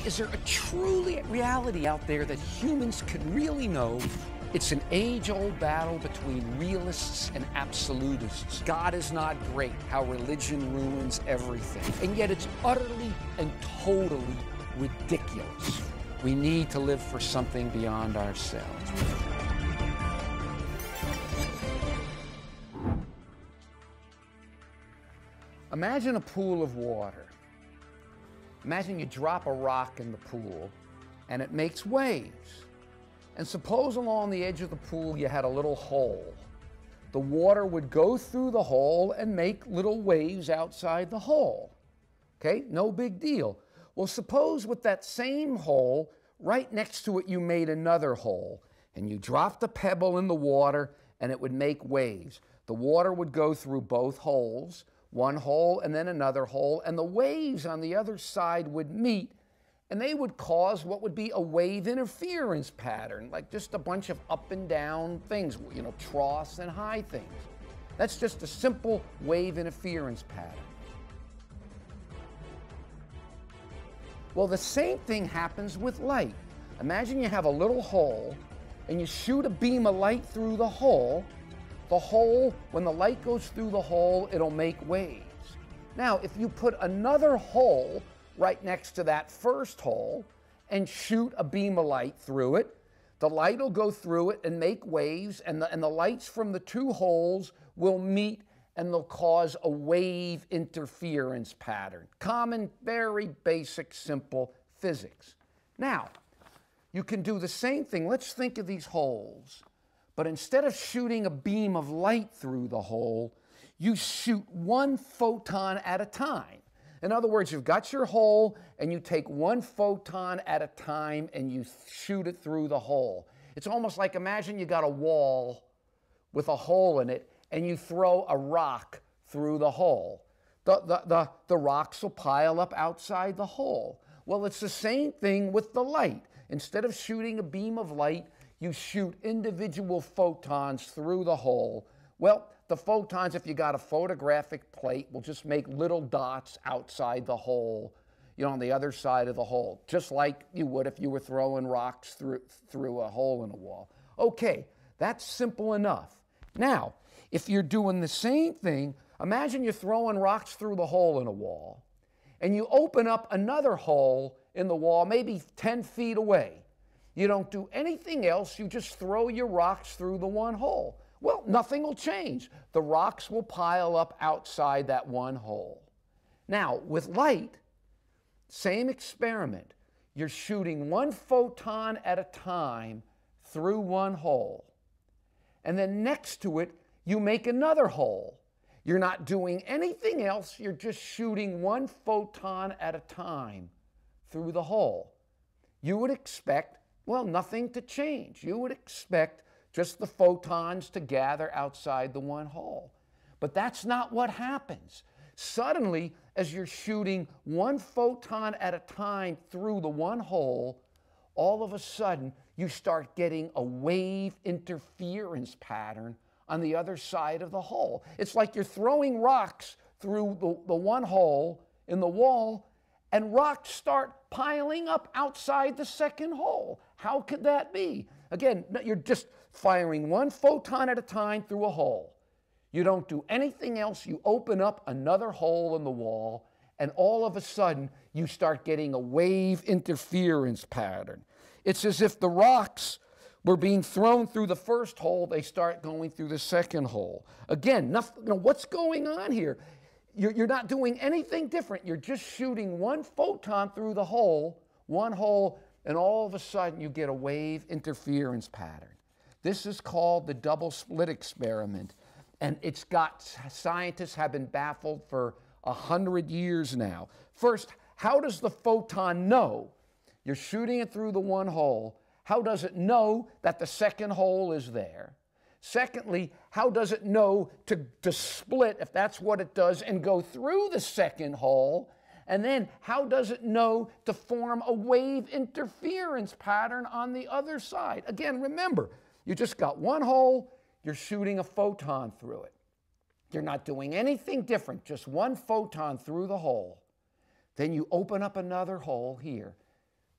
is there a truly reality out there that humans can really know? It's an age-old battle between realists and absolutists. God is not great, how religion ruins everything. And yet it's utterly and totally ridiculous. We need to live for something beyond ourselves. Imagine a pool of water. Imagine you drop a rock in the pool and it makes waves. And suppose along the edge of the pool you had a little hole. The water would go through the hole and make little waves outside the hole. Okay, no big deal. Well, suppose with that same hole, right next to it you made another hole, and you dropped a pebble in the water and it would make waves. The water would go through both holes, one hole and then another hole, and the waves on the other side would meet, and they would cause what would be a wave interference pattern, like just a bunch of up and down things, you know, troughs and high things. That's just a simple wave interference pattern. Well, the same thing happens with light. Imagine you have a little hole and you shoot a beam of light through the hole. The hole, when the light goes through the hole, it'll make waves. Now, if you put another hole right next to that first hole and shoot a beam of light through it, the light will go through it and make waves, and the lights from the two holes will meet and they'll cause a wave interference pattern. Common, very basic, simple physics. Now, you can do the same thing. Let's think of these holes. But instead of shooting a beam of light through the hole, you shoot one photon at a time. In other words, you've got your hole and you take one photon at a time and you shoot it through the hole. It's almost like, imagine you got a wall with a hole in it and you throw a rock through the hole. The rocks will pile up outside the hole. Well, it's the same thing with the light. Instead of shooting a beam of light, you shoot individual photons through the hole. Well, the photons, if you got a photographic plate, will just make little dots outside the hole, you know, on the other side of the hole, just like you would if you were throwing rocks through a hole in a wall. Okay, that's simple enough. Now, if you're doing the same thing, imagine you're throwing rocks through the hole in a wall, and you open up another hole in the wall, maybe 10 feet away. You don't do anything else, you just throw your rocks through the one hole. Well, nothing will change. The rocks will pile up outside that one hole. Now, with light, same experiment. You're shooting one photon at a time through one hole. And then next to it, you make another hole. You're not doing anything else, you're just shooting one photon at a time through the hole. You would expect, well, nothing to change. You would expect just the photons to gather outside the one hole. But that's not what happens. Suddenly, as you're shooting one photon at a time through the one hole, all of a sudden, you start getting a wave interference pattern on the other side of the hole. It's like you're throwing rocks through the one hole in the wall, and rocks start piling up outside the second hole. How could that be? Again, you're just firing one photon at a time through a hole. You don't do anything else. You open up another hole in the wall, and all of a sudden, you start getting a wave interference pattern. It's as if the rocks were being thrown through the first hole, they start going through the second hole. Again, nothing, you know, what's going on here? You're not doing anything different. You're just shooting one photon through the hole, one hole, and all of a sudden you get a wave interference pattern. This is called the double slit experiment, and it's got, scientists have been baffled for 100 years now. First, how does the photon know? You're shooting it through the one hole. How does it know that the second hole is there? Secondly, how does it know to split, if that's what it does, and go through the second hole? And then how does it know to form a wave interference pattern on the other side? Again, remember, you just got one hole, you're shooting a photon through it. You're not doing anything different, just one photon through the hole. Then you open up another hole here.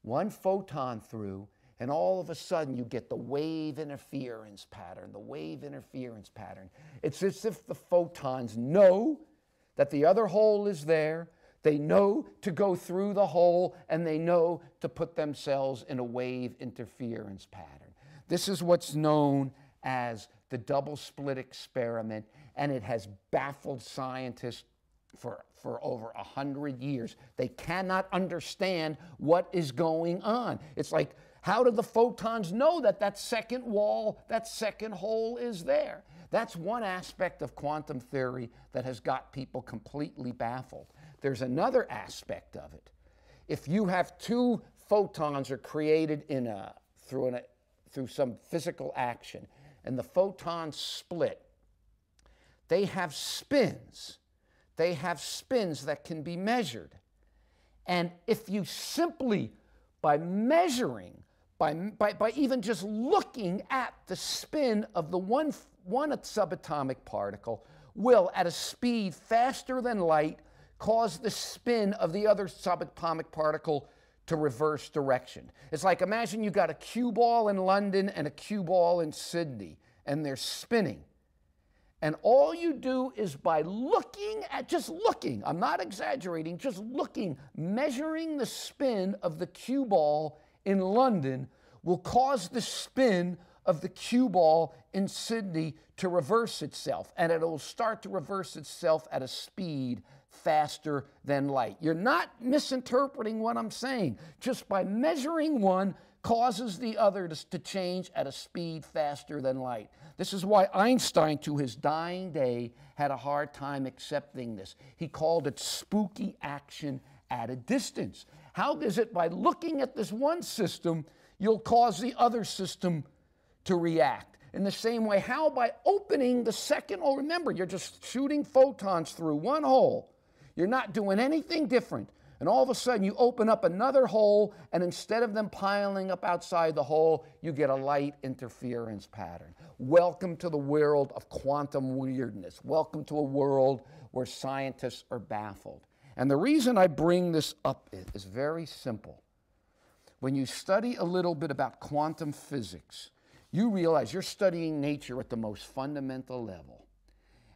one photon through, and all of a sudden you get the wave interference pattern, the wave interference pattern. It's as if the photons know that the other hole is there, they know to go through the hole, and they know to put themselves in a wave interference pattern. This is what's known as the double slit experiment, and it has baffled scientists for over 100 years. They cannot understand what is going on. It's like, how do the photons know that that second wall, that second hole is there? That's one aspect of quantum theory that has got people completely baffled. There's another aspect of it. If you have two photons are created through some physical action, and the photons split, they have spins. They have spins that can be measured. And if you simply, by measuring, by even just looking at the spin of the one subatomic particle, will, at a speed faster than light, cause the spin of the other subatomic particle to reverse direction. It's like, imagine you got a cue ball in London and a cue ball in Sydney, and they're spinning. And all you do is by looking at, just looking, I'm not exaggerating, just looking, measuring the spin of the cue ball in London will cause the spin of the cue ball in Sydney to reverse itself. And it will start to reverse itself at a speed faster than light. You're not misinterpreting what I'm saying. Just by measuring one causes the other to change at a speed faster than light. This is why Einstein, to his dying day, had a hard time accepting this. He called it spooky action at a distance. How is it by looking at this one system, you'll cause the other system to react? In the same way, how by opening the second hole, remember, you're just shooting photons through one hole. You're not doing anything different. And all of a sudden, you open up another hole, and instead of them piling up outside the hole, you get a light interference pattern. Welcome to the world of quantum weirdness. Welcome to a world where scientists are baffled. And the reason I bring this up is very simple. When you study a little bit about quantum physics, you realize you're studying nature at the most fundamental level.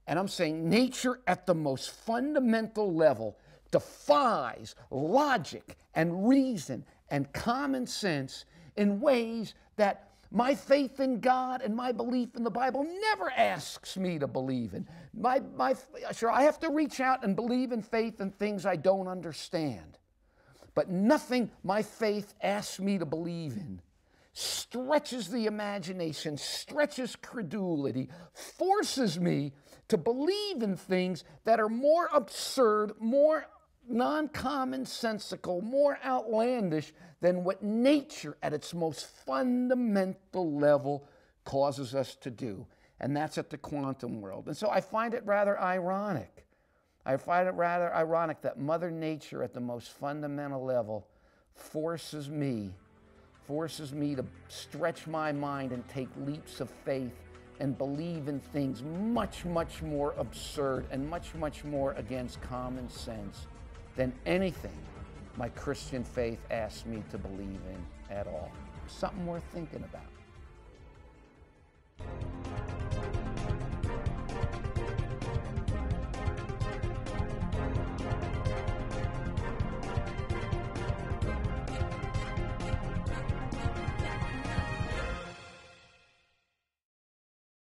And I'm saying nature at the most fundamental level defies logic and reason and common sense in ways that my faith in God and my belief in the Bible never asks me to believe in. Sure, I have to reach out and believe in faith in things I don't understand. But nothing my faith asks me to believe in stretches the imagination, stretches credulity, forces me to believe in things that are more absurd, more non-commonsensical, more outlandish than what nature at its most fundamental level causes us to do. And that's at the quantum world. And so I find it rather ironic. I find it rather ironic that Mother Nature at the most fundamental level forces me to stretch my mind and take leaps of faith and believe in things much, much more absurd and much, much more against common sense than anything my Christian faith asks me to believe in at all. Something worth thinking about.